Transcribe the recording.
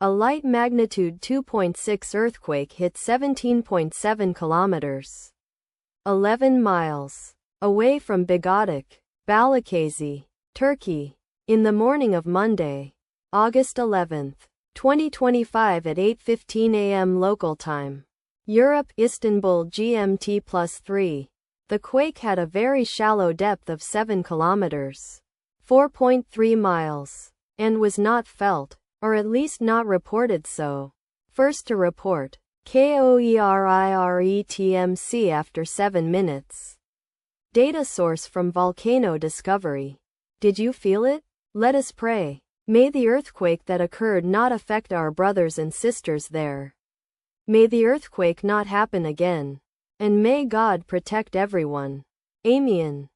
A light magnitude 2.6 earthquake hit 17.7 kilometers, 11 miles, away from Bigadic, Balikesir, Turkey, in the morning of Monday, August 11, 2025 at 8:15 a.m. local time. Europe, Istanbul GMT +3. The quake had a very shallow depth of 7 kilometers, 4.3 miles, and was not felt, or at least not reported so. First to report, KOERIRETMC after 7 minutes. Data source from Volcano Discovery. Did you feel it? Let us pray. May the earthquake that occurred not affect our brothers and sisters there. May the earthquake not happen again. And may God protect everyone. Amen.